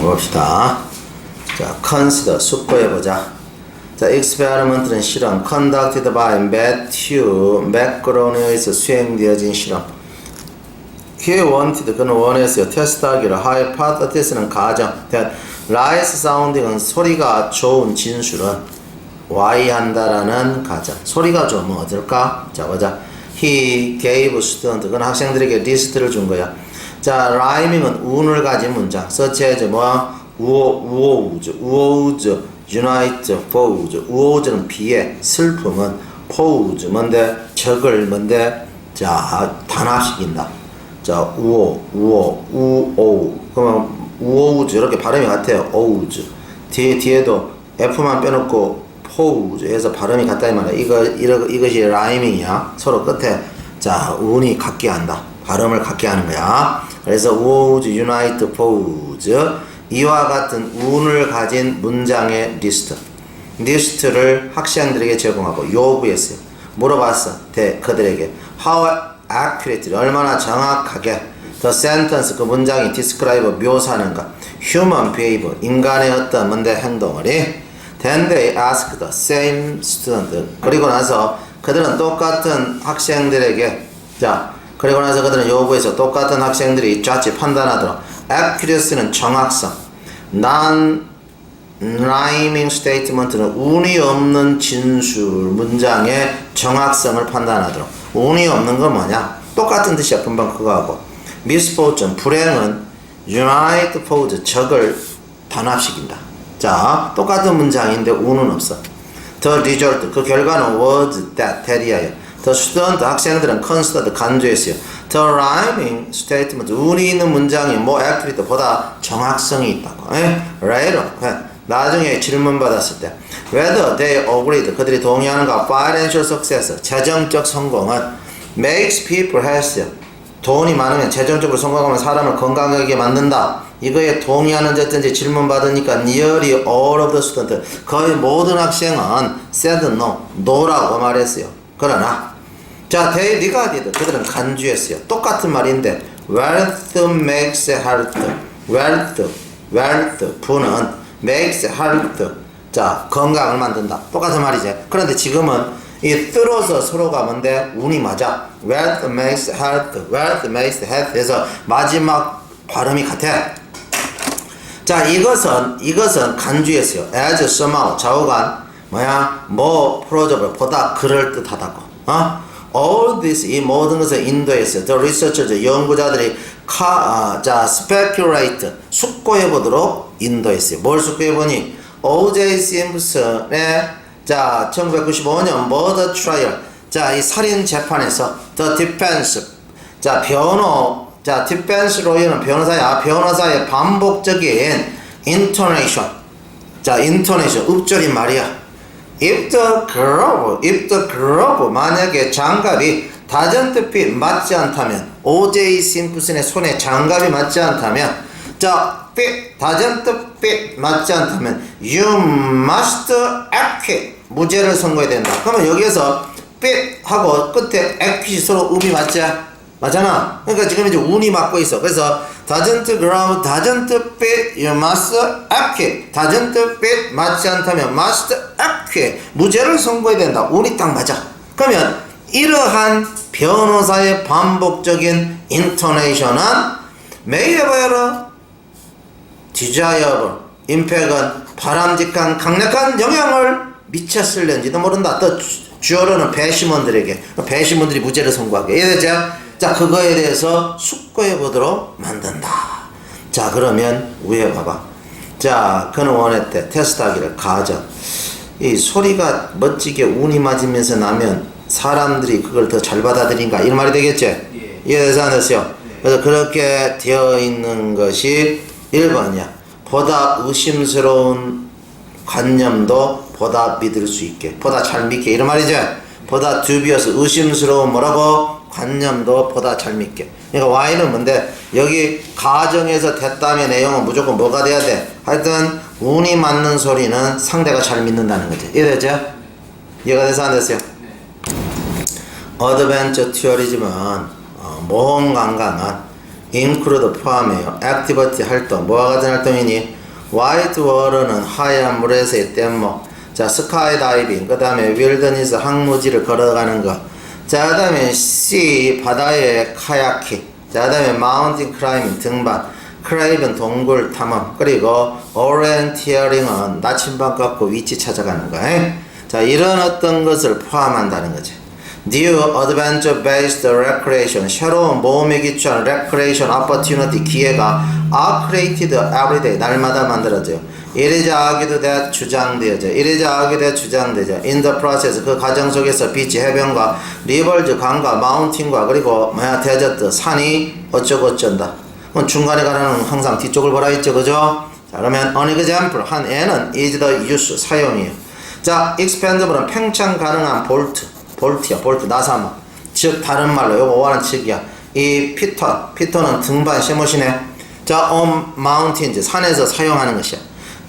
한번 봅시다. 자, consider 숙고해보자. 자, experiment는 실험, conducted by Matthew 맥그로니에서 수행되어진 실험. He wanted, 그는 원했어요. 테스트하기를. hypothesis는 가정. Rice sounding은 소리가 좋은 진술은 Y한다라는 가정. 소리가 좋으면 어떨까? 자, 보자. He gave student, 그건 학생들에게 리스트를 준 거야. 자, rhyming은 운을 가진 문장. such as 우오우즈, unite, foes. 우오즈는 비애, 슬픔은 foes, 뭔데? 적을 뭔데? 자, 단합시킨다. 자, 우오. 그러면 우오우즈 이렇게 발음이 같아요. 오우즈. 뒤에도 F만 빼놓고 포우즈 해서 발음이 같다 이 말이야. 이것이 라이밍이야. 서로 끝에 자, 운이 같게 한다. 발음을 같게 하는 거야. 그래서 would unite pose 이와 같은 운을 가진 문장의 리스트를 학생들에게 제공하고 요구했어요. 물어봤어. 그들에게 how accurately 얼마나 정확하게 the sentence 그 문장이 describe 묘사하는가 human behavior 인간의 어떤 뭔데 행동을 then they asked the same student 그리고 나서 그들은 똑같은 학생들에게 그리고 나서 그들은 요구해서 똑같은 학생들이 judge 판단하도록 accuracy는 정확성 non-rhyming statement는 운이 없는 진술 문장의 정확성을 판단하도록 운이 없는 건 뭐냐 똑같은 뜻이야 금방 그거하고 misfortune 불행은 unite pose 적을 단합시킨다. 자, 똑같은 문장인데 운은 없어. The result, 그 결과는 was that이에요. The student, 학생들은 considered, 간주했어요. The rhyming statement, 운이 있는 문장이 more accurate, 보다 정확성이 있다고. later, 나중에 질문 받았을 때 whether they agreed, 그들이 동의하는가 financial success, 재정적 성공은 makes people healthy, 돈이 많으면 재정적으로 성공하면 사람을 건강하게 만든다. 이거에 동의하는지 어쩐지 질문 받으니까 nearly all of the students 거의 모든 학생은 said no라고 말했어요. 그러나 자, they regarded 그들은 간주했어요. 똑같은 말인데 wealth makes health wealth 부는 makes health 자, 건강을 만든다. 똑같은 말이지. 그런데 지금은 이 틀어서 서로가 뭔데 운이 맞아. wealth makes health 해서 마지막 발음이 같아. 자, 이것은 간주했어요. as somehow 좌우간 plausible 보다 그럴듯하다고. all this 이 모든 것을 인도했어요. the researchers 연구자들이 speculate 숙고해 보도록 인도했어요. 뭘 숙고해 보니 O.J. 심슨의 자, 1995년 murder trial 자, 이 살인 재판에서 the defense 자, defense lawyer는 변호사의 반복적인 intonation 자, intonation 읍조린 말이야. if the glove 만약에 장갑이 doesn't fit 맞지 않다면 O.J. 심슨의 손에 장갑이 맞지 않다면 자, doesn't fit 맞지 않다면 you must acquit 무죄를 선고해야 된다. 그러면 여기에서 fit 하고 끝에 acquit이 서로 음이 맞잖아. 그러니까 지금 이제 운이 맞고 있어. 그래서 doesn't fit you must acquit doesn't fit 맞지 않다면 must acquit 무죄를 선고해야 된다. 운이 딱 맞아. 그러면 이러한 변호사의 반복적인 intonation은 may have desirable impact은 바람직한 강력한 영향을 미쳤을는지도 모른다. 또 주어로는 배심원들이 무죄를 선고하게. 이해되죠? 자, 그거에 대해서 숙고해 보도록 만든다. 자, 그러면 위에 봐봐. 자, 그는 원했대. 테스트하기를 가정. 이 소리가 멋지게 운이 맞으면서 나면 사람들이 그걸 더 잘 받아들인가? 이런 말이 되겠지? 예. 이해돼서 안 됐어요? 그래서 그렇게 되어 있는 것이 1번이야. 보다 의심스러운 관념도 보다 믿을 수 있게, 보다 잘 믿게. 이런 말이죠? 보다 dubious, 의심스러운 관념도 보다 잘 믿게. 그러니까 Y는 뭔데? 여기 가정에서 됐다의 내용은 무조건 뭐가 돼야 돼? 하여튼 운이 맞는 소리는 상대가 잘 믿는다는 거지. 이해되죠? 이해가 돼서 안 됐어요? 어드벤처 튜어리즘은 모험관광은 include 포함해요. activity 활동. 뭐와 같은 활동이니? white water는 하얀 물에서의 뗏목. 자, 스카이 다이빙. 그 다음에 윌더니스 항무지를 걸어가는 거. 자, 그 다음에 sea 바다의 카야킹. 자, 그 다음에 마운틴 클라이밍 등반. 크레이븐 동굴 탐험. 그리고 오리엔티어링은 나침반 깎고 위치 찾아가는 거. 자, 이런 어떤 것을 포함한다는 거죠. New adventure based recreation. 새로운 모험에 기초한 recreation opportunity 기회가 are created every day. 날마다 만들어져요. 이래저래하기도 돼 주장되어져. 이래저래하기도 주장되죠. In the process. 그 과정 속에서 비치 해변과 리버즈 강과 마운틴과 그리고 데저트 산이 어쩌고 어쩐다. 그럼 중간에 가는 항상 뒤쪽을 보라 했죠, 그죠? 자, 그러면 an example 한 예는 is the use 사용이에요. 자, expandable은 팽창 가능한 볼트야, 볼트 나사막. 즉 다른 말로 요거 오하는 측이야. 이 피톤은 등반 쉐머신에 자, on mountains 산에서 사용하는 것이야.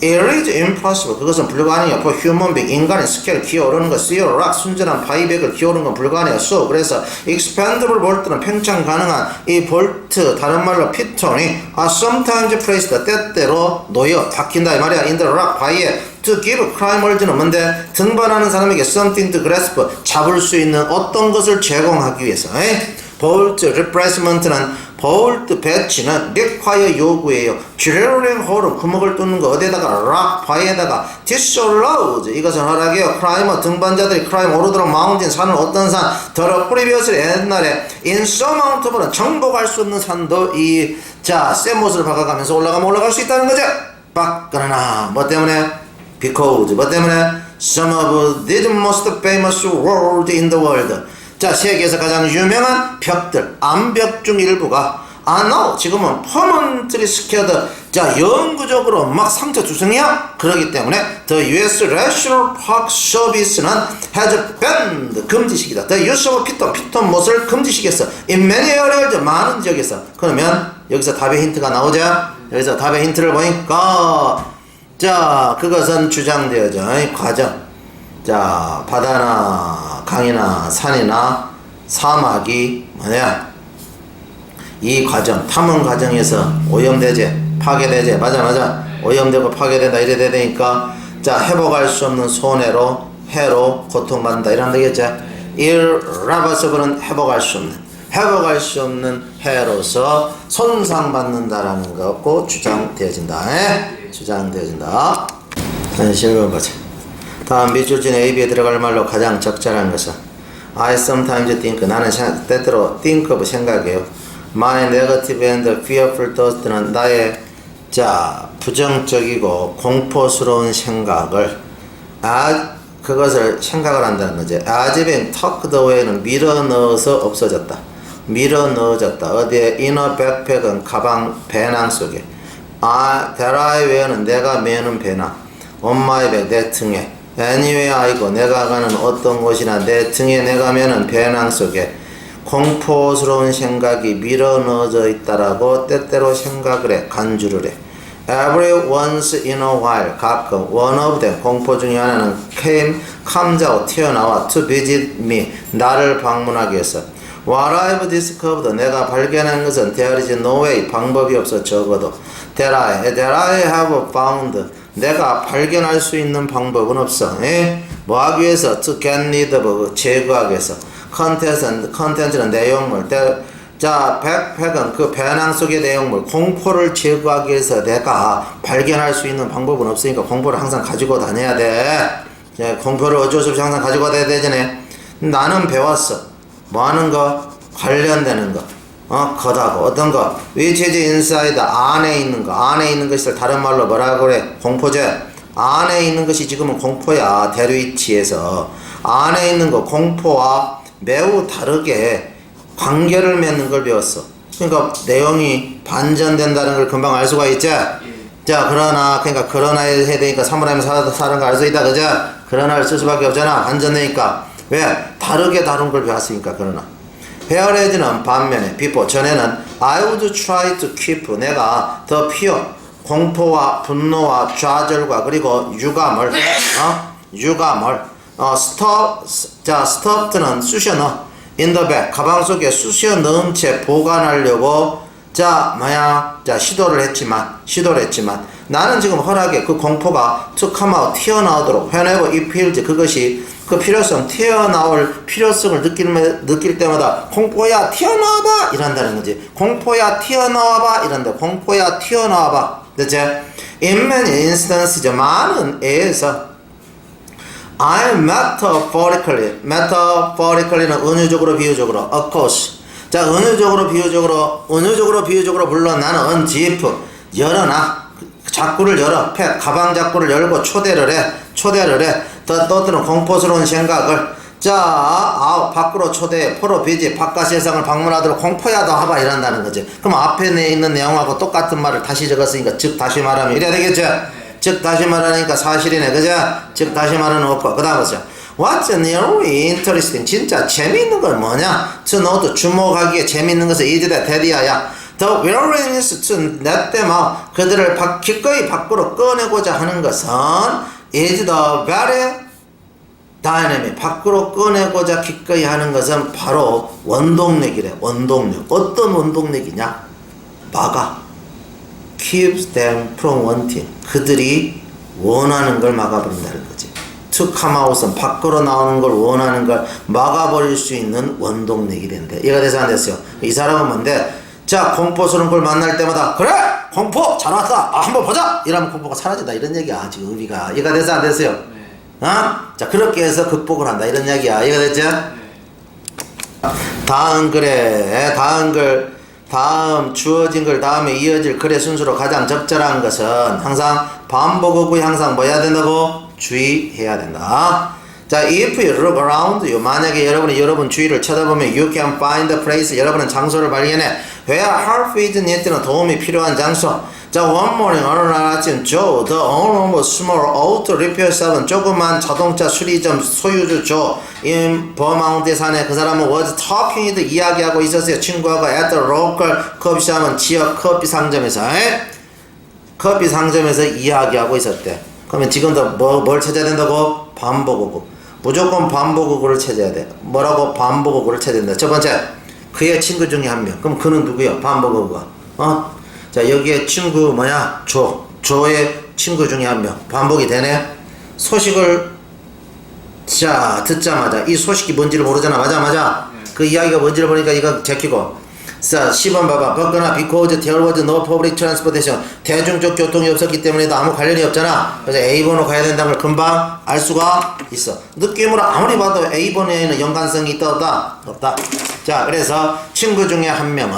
It is impossible. 그것은 불가능해요. For human being, 인간의 스케일 기어오르는 것, zero rock, 순전한 바위백을 기어오르는 건 불가능해요. So, 그래서 expandable 볼트는 팽창 가능한 이 볼트, 다른 말로 피톤이 are sometimes placed, 때때로 놓여, 박힌다 이 말이야. In the rock, 바위에 to give climbers,는 뭔데? 등반하는 사람에게 something to grasp, 잡을 수 있는 어떤 것을 제공하기 위해서. 볼트 replacement는 볼트 배치는 require 요구예요. drilling hole 구멍을 뚫는 거 어디에다가 rock 바위에다가 disallows 이것은 허락해요. climber 등반자들이 climb 오르도록 mountain 산은 어떤 산 더러 프리비어스 옛날에 insurmountable 정복할 수 없는 산도 새 못을 박아가면서 올라가면 올라갈 수 있다는 거죠. 그러나 뭐 때문에? because 뭐 때문에? some of the most famous world in the world 자, 세계에서 가장 유명한 벽들, 암벽 중 일부가 now 지금은 permanently secured 자, 영구적으로 막 상처 주성이야. 그렇기 때문에 the US National Park Service는 has banned 금지시키다. The use of 피톤 못을 금지시켰어. In many areas 많은 지역에서. 그러면 여기서 답의 힌트가 나오자. 여기서 답의 힌트를 보니까 자, 그것은 주장되어져. 과정. 자, 바다나 강이나 산이나 사막이 뭐냐? 이 과정, 탐험 과정에서 오염되지, 파괴되지, 맞아. 오염되고 파괴된다, 이래 되니까, 자, 회복할 수 없는 손해로, 해로 고통받는다, 이런 되겠죠? irreversible은 회복할 수 없는 해로서 손상받는다라는 거고 주장되어진다. 주장되어진다. 현실을 보자. 다음 밑줄 중 AB에 들어갈 말로 가장 적절한 것은 I sometimes think 나는 때때로 think of 생각해요. My negative and fearful thoughts는 나의 부정적이고 공포스러운 생각을 그것을 생각을 한다는 거지. as being tucked away는 밀어넣어서 없어졌다. 밀어넣어졌다. 어디에? inner backpack은 가방 배낭 속에. that I wear는 내가 매는 배낭. on my back 내 등에. anywhere I go 내가 가는 어떤 곳이나 내 등에 내가 매는 배낭 속에 공포스러운 생각이 밀어넣어져 있다라고 때때로 생각을 해. 간주를 해. Every once in a while 가끔 one of them 공포 중에 하나는 comes out 튀어나와 to visit me 나를 방문하기 위해서. What I've discovered 내가 발견한 것은 there is no way 방법이 없어. 적어도 that I have found 내가 발견할 수 있는 방법은 없어. 뭐 하기 위해서? to get rid of 제거하기 위해서. content는 내용물. 백팩은 그 배낭 속의 내용물, 공포를 제거하기 위해서 내가 발견할 수 있는 방법은 없으니까 공포를 항상 가지고 다녀야 돼. 공포를 어쩔 수 없이 항상 가지고 다녀야 되잖아. 나는 배웠어. 뭐 하는 거? 관련되는 거. 겉하고 어떤 거? which is inside 안에 있는 거. 안에 있는 것을 다른 말로 뭐라고 그래? 공포제. 안에 있는 것이 지금은 공포야. 대류위치에서 안에 있는 거 공포와 매우 다르게 관계를 맺는 걸 배웠어. 그러니까 내용이 반전된다는 걸 금방 알 수가 있지. 자, 그러나 해야 되니까 사물함에 사는 거 알 수 있다, 그죠? 그러나를 쓸 수밖에 없잖아. 반전되니까. 왜? 다르게 다룬 걸 배웠으니까. 그러나 whereas는 반면에 before 전에는 I would try to keep 내가 더 fear 공포와 분노와 좌절과 그리고 유감을 stuffed는 쑤셔 넣어 in the bag 가방 속에 쑤셔 넣은 채 보관하려고 자 시도를 했지만 나는 지금 허락에 그 공포가 to come out 튀어나오도록 whenever it feels 그것이 그 필요성 튀어나올 필요성을 느낄 때마다 공포야 튀어나와봐 이란다는 거지. 공포야 튀어나와봐 이란다. 공포야 튀어나와봐. 됐지? In many instances 많은 예에서 I metaphorically는 은유적으로 비유적으로 of course 자 은유적으로 비유적으로 물론 나는 unzip 열어놔 자꾸를 열어 가방 자꾸를 열고 초대를 해 떠드는 공포스러운 생각을 자 밖으로 초대해 포로 비지 바깥 세상을 방문하도록 공포야 더 하봐 이란다는 거지. 그럼 앞에 있는 내용하고 똑같은 말을 다시 적었으니까 즉 다시 말하면 이래야 되겠죠. 즉 다시 말하니까 사실이네 그죠. 즉 다시 말하는 없고 그 다음 보죠. What's really interesting 진짜 재미있는 건 뭐냐 to know 주목하기에 재미있는 것은 이지다 대디야야 The willingness to let them out 그들을 기꺼이 밖으로 꺼내고자 하는 것은 is the very dynamic 밖으로 꺼내고자 기꺼이 하는 것은 바로 원동력이래. 원동력 어떤 원동력이냐 막아 keeps them from wanting 그들이 원하는 걸 막아버린다는 거지. to come out은 밖으로 나오는 걸 원하는 걸 막아버릴 수 있는 원동력이 된대. 이해가 돼서 안 됐어요. 이 사람은 뭔데 자 공포스러운 걸 만날 때마다 그래 공포 잘 왔다 한번 보자 이러면 공포가 사라진다 이런 얘기야 지금 의미가. 이해가 돼서 안 됐어요. 네. 자 그렇게 해서 극복을 한다 이런 얘기야. 이해가 됐죠? 네. 다음 주어진 글 다음에 이어질 글의 순서로 가장 적절한 것은 항상 반복어구 항상 뭐 해야 된다고? 주의해야 된다. 자, if you look around you 만약에 여러분 주위를 쳐다보면 you can find a place 여러분은 장소를 발견해 where help is need는 도움이 필요한 장소. 자, one morning 어느 날 아침 Joe the owner of a small auto repair shop 조그만 자동차 수리점 소유주 Joe in 버마운트 산에 그 사람은 was talking with 이야기하고 있었어요. 친구하고 at the local coffee shop은 지역 커피 상점에서 이야기하고 있었대. 그러면 지금도 뭘 찾아야 된다고? 반복어구. 무조건 반복어구를 찾아야 돼. 뭐라고? 반복어구를 찾아야 된다. 첫 번째, 그의 친구 중에 한 명. 그럼 그는 누구야? 반복어구가. 자, 여기에 친구 뭐야? 조의 친구 중에 한 명. 반복이 되네. 소식을 자 듣자마자 이 소식이 뭔지를 모르잖아. 맞아. 그 이야기가 뭔지를 보니까 이거 제키고. 자, 10번 봐봐. 벗거나 because there was no public transportation. 대중적 교통이 없었기 때문에도 아무 관련이 없잖아. 그래서 A번호 가야 된다는 걸 금방 알 수가 있어. 느낌으로 아무리 봐도 A번호에는 연관성이 있다 없다. 자, 그래서 친구 중에 한 명은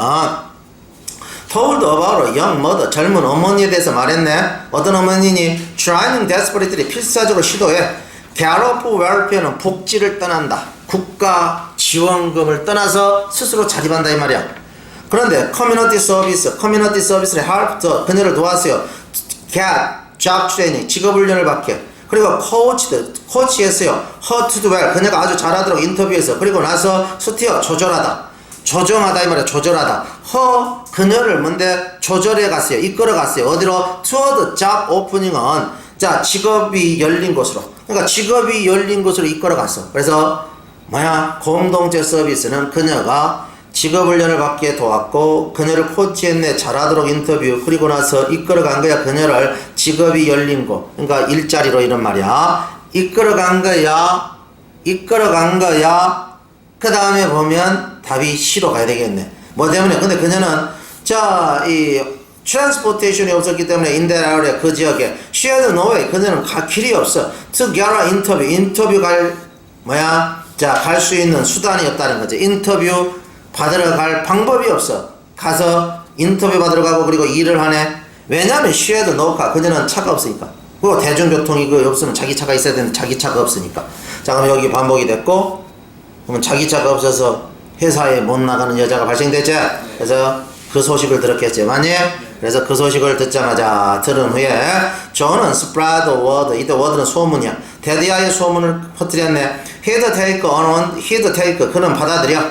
told about a young mother 젊은 어머니에 대해서 말했네. 어떤 어머니니? trying desperately 필사적으로 시도해. get off welfare는 복지를 떠난다. 국가 지원금을 떠나서 스스로 자립한다 이 말이야. 그런데 커뮤니티 서비스를 help 그녀를 도왔어요. get job training 직업훈련을 받게. 그리고 코치했어요. her to do well 그녀가 아주 잘하도록 인터뷰했어. 그리고 나서 스티어 조절하다 이 말이야. 조절하다. 그녀를 뭔데 조절해 갔어요. 이끌어 갔어요. 어디로? toward job opening은 자 직업이 열린 곳으로. 그러니까 직업이 열린 곳으로 이끌어 갔어. 그래서 뭐야? 공동체 서비스는 그녀가 직업훈련을 받게 도왔고 그녀를 코치했네. 잘하도록 인터뷰. 그리고 나서 이끌어간 거야. 그녀를 직업이 열린 곳. 그러니까 일자리로 이런 말이야. 이끌어간 거야. 그 다음에 보면 답이 C로 가야 되겠네. 뭐 때문에? 근데 그녀는 자, 이 트랜스포테이션이 없었기 때문에 in that area 그 지역에 she had no way 그녀는 갈 길이 없어. to get a 인터뷰 갈 수 있는 수단이 없다는 거지. 인터뷰 받으러 갈 방법이 없어. 가서 인터뷰 받으러 가고 그리고 일을 하네. 왜냐면 she had no car 그녀는 차가 없으니까. 그리고 대중교통이 없으면 자기 차가 있어야 되는데 자기 차가 없으니까. 자, 그럼 여기 반복이 됐고 그러면 자기 차가 없어서 회사에 못 나가는 여자가 발생됐죠. 그래서 그 소식을 들었겠지. 맞니? 그래서 그 소식을 들은 후에 저는 spread the word 이때 word는 소문이야. 데디아의 소문을 퍼뜨렸네. he'd take 그는 받아들여.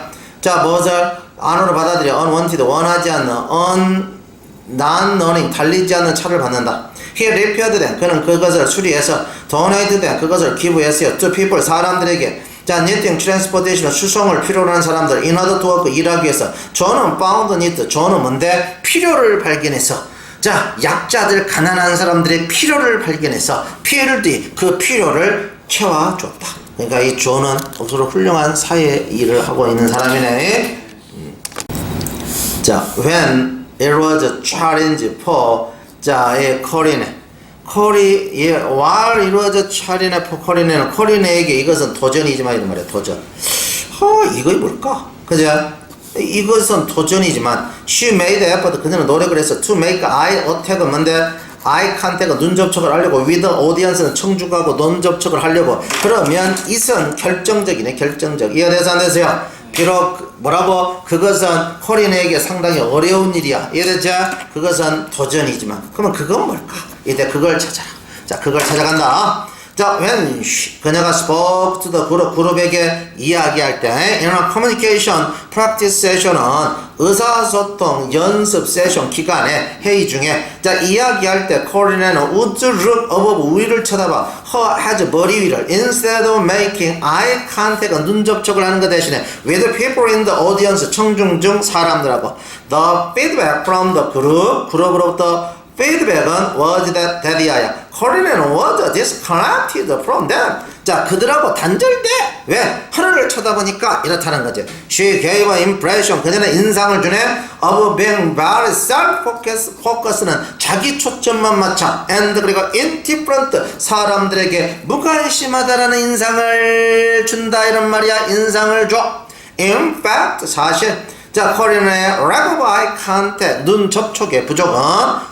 자, 무엇을 안으로 받아들여. unwanted 원하지 않는 non-running 달리지 않는 차를 받는다. he repaired them 그는 그것을 수리해서 donated them 그것을 기부했어요. to people 사람들에게 자, needing transportation 수송을 필요로 하는 사람들 in order to work 일하기 위해서 저는 found need 저는 뭔데 필요를 발견해서 자, 약자들 가난한 사람들의 필요를 발견해서 필요를 그 필요를 채워줬다. 그러니까 이 존은 억수로 훌륭한 사회 일을 하고 있는 사람이네. 자, when it was a challenge for 자, 이 코리네. while it was a challenge for 코리네는 코리네에게 이것은 도전이지만 이런 말이야, 도전. 이거 뭘까? 그죠? 이것은 도전이지만 she made effort 그녀는 노력을 했어 to make eye attack 뭔데? eye contact은 눈 접촉을 하려고 with audience는 청중하고 눈 접촉을 하려고 그러면 이선 결정적이네 결정적 이해돼서 안 되세요? 비록 뭐라고 그것은 코린에게 상당히 어려운 일이야 이해되죠? 그것은 도전이지만 그러면 그건 뭘까? 이제 그걸 찾아라 자 그걸 찾아간다 자, when 그녀가 spoke to the 그룹에게 이야기할 때 in a communication practice session은 의사소통 연습 세션 기간에 회의 중에 자 이야기할 때 코린에는 would look above 위를 쳐다봐 her has 머리 위를 instead of making eye contact 눈 접촉을 하는 것 대신에 with people in the audience 청중 중 사람들하고 the feedback from the 그룹으로부터 feedback은 was that이야. 코린은 was disconnected from them. 자, 그들하고 단절돼. 왜? 하늘을 쳐다보니까 이렇다는 거지. She gave an impression. 그녀는 인상을 주네. Of being very self-focus는 자기 초점만 맞춰. And 그리고 indifferent 사람들에게 무관심하다라는 인상을 준다 이런 말이야. 인상을 줘. In fact 사실 자, 코리안의 lack of eye contact, 눈 접촉의 부족은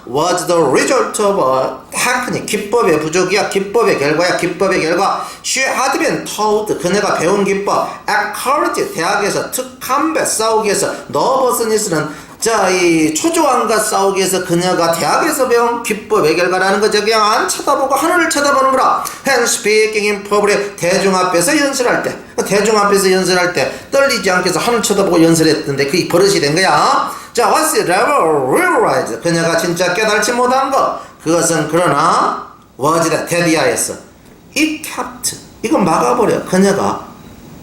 was the result of a technique, 기법의 부족이야, 기법의 결과야, 기법의 결과. She had been taught, 그녀가 배운 기법, at college, 대학에서 특함배 싸우기 위해서, 너버스니스는 자, 이 초조함과 싸우기 위해서 그녀가 대학에서 배운 기법의 결과라는 거죠. 그냥 안 쳐다보고 하늘을 쳐다보는 거라. Hence speaking in public, 대중 앞에서 연설할 때, 대중 앞에서 연설할 때 떨리지 않게 해서 하늘 쳐다보고 연설했던데 그게 버릇이 된 거야. 자, what's it ever realized? 그녀가 진짜 깨달지 못한 것. 그것은 그러나 was that 데디아였어. It kept. 이건 막아버려. 그녀가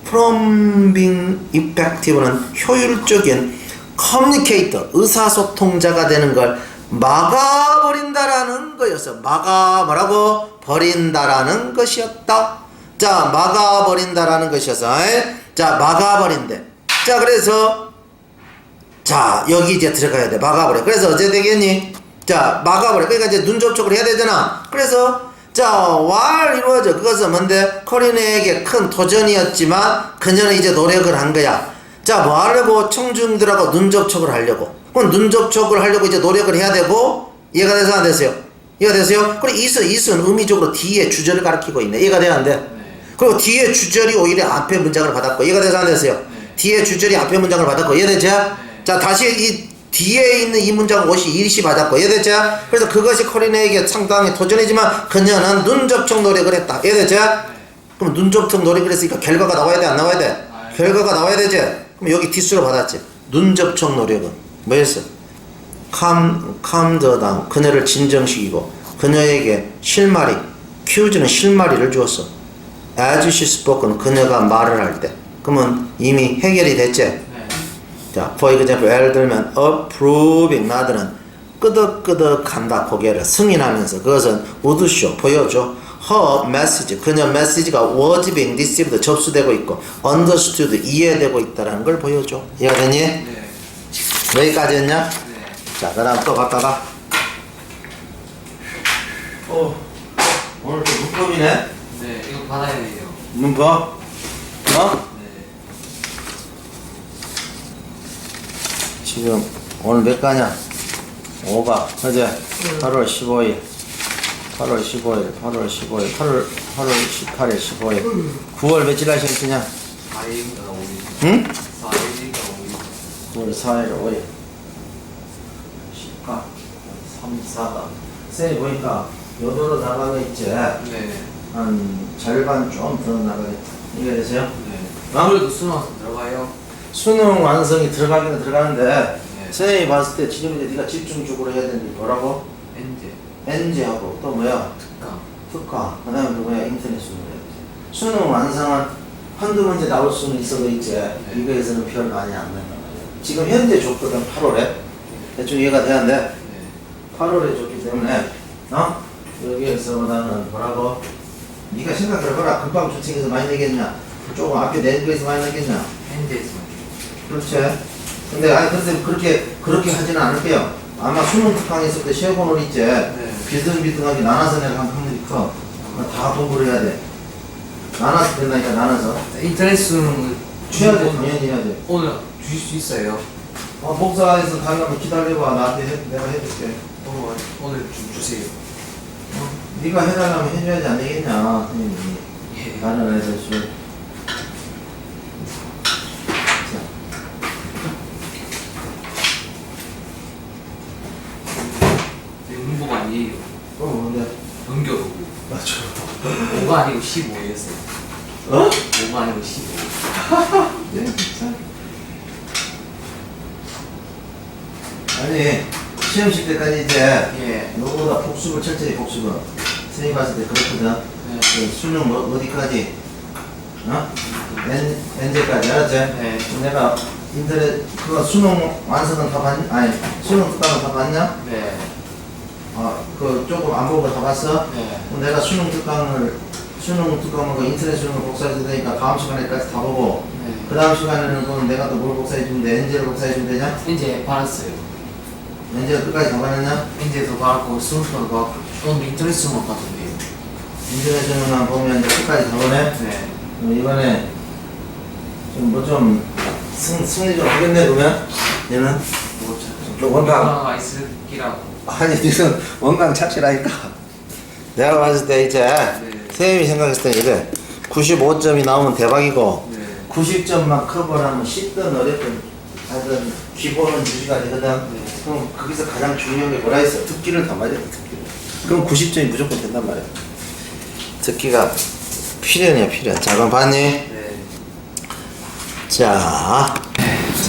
from being effective는 효율적인 커뮤니케이터, 의사소통자가 되는 걸 막아버린다라는 거였어. 뭐라고? 버린다라는 것이었다. 자, 막아버린다라는 것이었어. 자, 막아버린대. 자, 그래서 자, 여기 이제 들어가야 돼. 막아버려. 그래서 어째 되겠니? 자, 막아버려. 그러니까 이제 눈 접촉을 해야 되잖아. 그래서 자, while 이루어져. 그것은 뭔데? 코린에게 큰 도전이었지만 그녀는 이제 노력을 한 거야. 자, 뭐 하려고? 청중들하고 눈 접촉을 하려고. 그럼 눈 접촉을 하려고 이제 노력을 해야 되고, 이해가 돼서 안 되세요? 이해가 되세요? 그리고 이은 의미적으로 뒤에 주절을 가리키고 있네. 이해가 돼야 안 돼? 네. 그리고 뒤에 주절이 오히려 앞에 문장을 받았고, 이해가 돼서 안 되세요? 네. 뒤에 주절이 앞에 문장을 받았고, 이해되죠? 네. 자, 다시 이 뒤에 있는 이 문장 옷이 일시 받았고, 이해되죠? 그래서 그것이 코린에게 상당히 도전이지만, 그녀는 눈 접촉 노력을 했다. 이해되죠? 네. 그럼 눈 접촉 노력을 했으니까 결과가 나와야 돼? 안 나와야 돼? 네. 결과가 나와야 되지? 그럼 여기 뒷수로 받았지. 눈 접촉 노력은 뭐였어? calm down. 그녀를 진정시키고 그녀에게 실마리, 큐즈는 실마리를 주었어. as she spoken 그녀가 말을 할 때. 그러면 이미 해결이 됐지? 네. 자, for example 예를 들면 approving 나들은 끄덕끄덕한다 고개를 승인하면서 그것은 would show 보여줘. her message 그녀 메시지가 was being received 접수되고 있고 understood 이해되고 있다는 걸 보여줘. 이해가 되니? 네. 여기까지 했냐? 네. 자, 그 다음 또 바꿔봐. 오늘 또 문법이네? 네, 이거 받아야 돼요. 문법? 네. 지금 오늘 몇 가냐? 5가 어제 8월 15일 8월 15일, 8월 15일, 8월 18일, 15일 9월 며칠 날 시험치냐? 4일인가 5일. 응? 4일인가 5일. 9월 4일, 5일 10가 3, 4가 쌤이 보니까 요도로 나가고 있지? 네. 한 절반 좀 더 나가겠다. 이해되세요? 네. 아무래도 수능 들어가요? 수능 완성이 들어가기는 들어가는데 네. 쌤이 봤을 때 지금 이제 네가 집중적으로 해야 되는데 뭐라고? 엔제. NG하고 또 뭐야? 특가. 그 다음에 또 뭐야? 인터넷 수능 해야 돼. 수능 완성은 한두 문제 나올 수는 있어도 있지. 이거에서는 별 많이 안 난단 말이야. 지금 현재 줬거든, 8월에. 대충 이해가 되는데, 네. 8월에 줬기 때문에, 여기에서보다는 뭐라고? 네가 생각해봐라. 금방 주책에서 많이 내겠냐? 조금 앞에 낸 거에서 많이 내겠냐? 핸드에서. 그렇지. 근데 그렇게 하지는 않을게요. 아마 수능 특강에 있을 때 시험번호 있지. 비등비등하게 나눠서 내가 한 확률이 커. 다 공부를 해야 돼. 나눠서 된다니까, 나눠서. 인터넷 수능 취해야 돼, 당연히 해야 돼. 오늘 주실 수 있어요? 목사에서 가려면 기다려봐. 나한테 내가 해줄게. 오늘 좀 주세요. 네가 해달라면 해줘야지 안 되겠냐, 선생님이. 예. 다른 애들 좀. 문법 아니에요. 뭔데? 넘겨보고. 맞죠. 5가 아니고 15였어요. 어? 5가 아니고 15. 네, 진짜. 아니, 시험식 때까지 이제, 예. 너보다 복습을 철저히 복습을. 선생님 봤을 때 그렇거든. 네. 그 수능 어디까지? N제까지, 알았지? 네. 내가 인터넷, 그거 수능 완성은 다 봤냐? 아니, 수능 특강은 다 봤냐? 네. 그 조금 안 보고 다 봤어? 네. 그럼 내가 수능 특강을 그 인터넷 수능을 복사해줄 테니까 다음 시간에까지 다 보고, 네. 그 다음 시간에는 그럼 내가 또 뭘 복사해주면 돼? N제를 복사해주면 되냐? 이제 받았어요. N제가 끝까지 다 봤느냐? 이제도 받았고 수능도 받았고 오늘 인터넷 수능 같은데요. 인터넷 수능만 보면 이제 끝까지 다 보네? 네. 그럼 이번에 승리 좀 하겠네, 그러면? 얘는? 좀 원강. 아이스기라고. 아니, 니는 원강 착실하니까. 내가 봤을 때 이제, 선생님이 생각했을 때 이래. 95점이 나오면 대박이고, 네. 90점만 커버를 하면 쉽든 어렵든 하여튼 기본은 유지가 되거든. 네. 그럼 거기서 가장 중요한 게 뭐라 했어? 듣기를 담아야 돼, 듣기를. 그럼 90점이 무조건 된단 말이야. 듣기가 필연이야, 필연. 자, 그럼 봤니? 네. 자,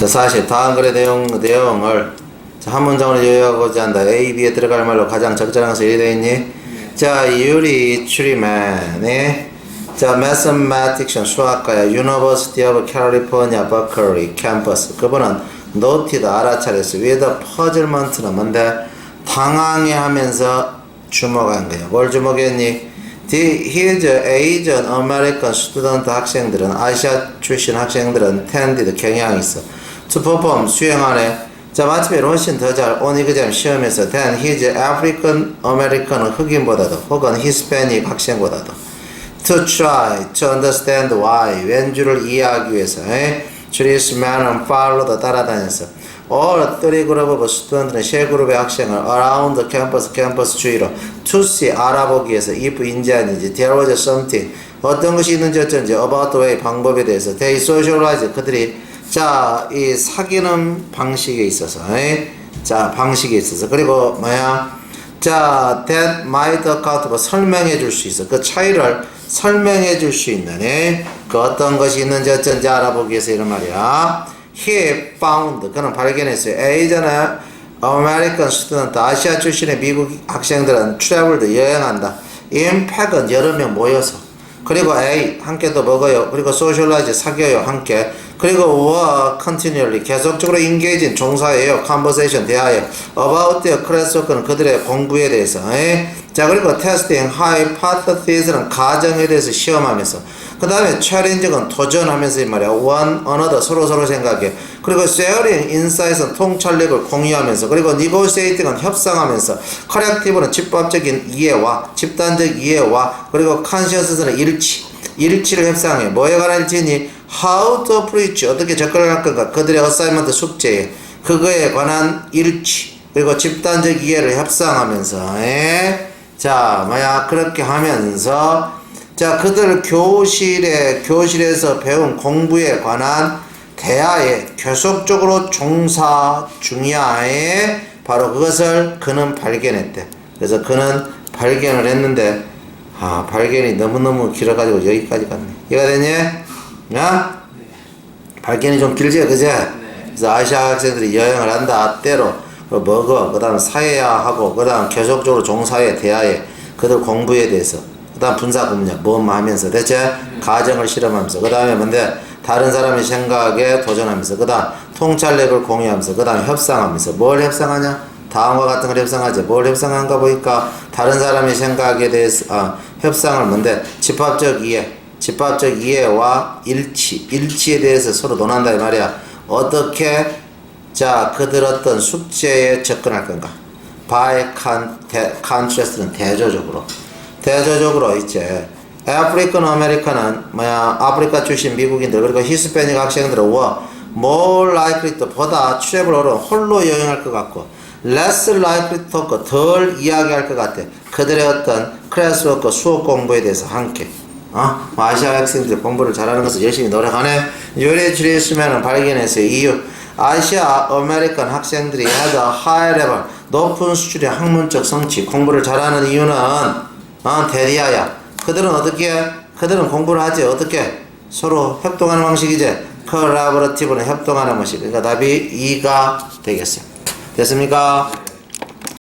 사실 다음 글의 내용을 자, 한 문장으로 요약하고자 한다. A, B에 들어갈 말로 가장 적절한 것을 이해되어 있니? 자, 유리 추리맨이 자, mathematician 수학가야. University of California, Berkeley 캠퍼스. 그분은 noted 알아차렸어. with puzzlement는 뭔데? 당황해하면서 주목한 거야. 뭘 주목했니? His Asian American student 학생들은 아시아 출신 학생들은 tended 경향이 있어. To perform 수행하네. 자, 마침에 훨씬 더 잘 온 이그잼 시험에서 than his African American 흑인보다도 혹은 Hispanic 학생보다도 to try to understand why 왠지를 이해하기 위해서 Julius Mann followed 따라다녔어. All three group of student는 세 그룹의 학생을 around the campus 주위로 to see 알아보기 위해서 if 인지 아닌지 there was something 어떤 것이 있는지 어쩐지 about the way 방법에 대해서 they socialize 그들이 자, 이 사귀는 방식에 있어서 자, 방식에 있어서 그리고 뭐야 자, that might account for 설명해 줄 수 있어. 그 차이를 설명해 줄 수 있는 그 어떤 것이 있는지 어쩐지 알아보기 위해서 이런 말이야. He found 그는 발견했어요. Asian American student 아시아 출신의 미국 학생들은 traveled 여행한다. In pack은 여러 명 모여서 그리고 A 함께 또 먹어요. 그리고 socialize 사귀어요 함께. 그리고 work continually 계속적으로 engage 종사해요. conversation 대화해요. about their classwork는 그들의 공부에 대해서. 자 그리고 testing hypothesis는 가정에 대해서 시험하면서 그 다음에 challenging은 도전하면서 이 말이야. one another 서로 생각해. 그리고 sharing insights는 통찰력을 공유하면서 그리고 negotiating은 협상하면서 collective는 집합적인 이해와 집단적 이해와 그리고 consciousness는 일치를 협상해. 뭐에 관한 일치니? How to preach 어떻게 접근할 건가 그들의 어사이먼트 숙제에 그거에 관한 일치 그리고 집단적 이해를 협상하면서 자 뭐야 그렇게 하면서 자 그들 교실에서 배운 공부에 관한 대화에 계속적으로 종사 중이야. 바로 그것을 그는 발견했대. 그래서 그는 발견을 했는데 발견이 너무너무 길어가지고 여기까지 갔네. 이해가 됐니? 야? 네. 발견이 좀 길지, 그제? 네. 그래서 아시아 학생들이 여행을 한다, 때로. 먹어, 그 다음 사회화하고, 그 다음 계속적으로 종사에 대하에, 그들 공부에 대해서. 그 다음 분사구문이야. 뭐 하면서. 대체 가정을 실험하면서. 그 다음에 뭔데? 다른 사람의 생각에 도전하면서. 그 다음 통찰력을 공유하면서. 그 다음 협상하면서. 뭘 협상하냐? 다음과 같은 걸 협상하지. 뭘 협상한가 보니까 다른 사람의 생각에 대해서 협상을 뭔데? 집합적 이해와 일치에 대해서 서로 논한다 이 말이야. 어떻게 자 그들 어떤 숙제에 접근할 건가? by contrast는 대조적으로 이제 아프리칸 아메리카는 뭐야 아프리카 출신 미국인들 그리고 히스패닉 학생들은 more likely to 보다 취업을 홀로 여행할 것 같고 less likely to talk 덜 이야기할 것 같아. 그들의 어떤 클래스워크 수업 공부에 대해서 함께 아시아 학생들이 공부를 잘하는 것을 열심히 노력하네. 요래 줄였으면 발견했어요. 이유 아시아 아메리칸 학생들이 had a high level 높은 수준의 학문적 성취 공부를 잘하는 이유는 대리하야. 그들은 어떻게 해? 그들은 공부를 하지. 어떻게? 서로 협동하는 방식이지. collaborative는 협동하는 방식. 그러니까 답이 2가 되겠어요. 됐습니까?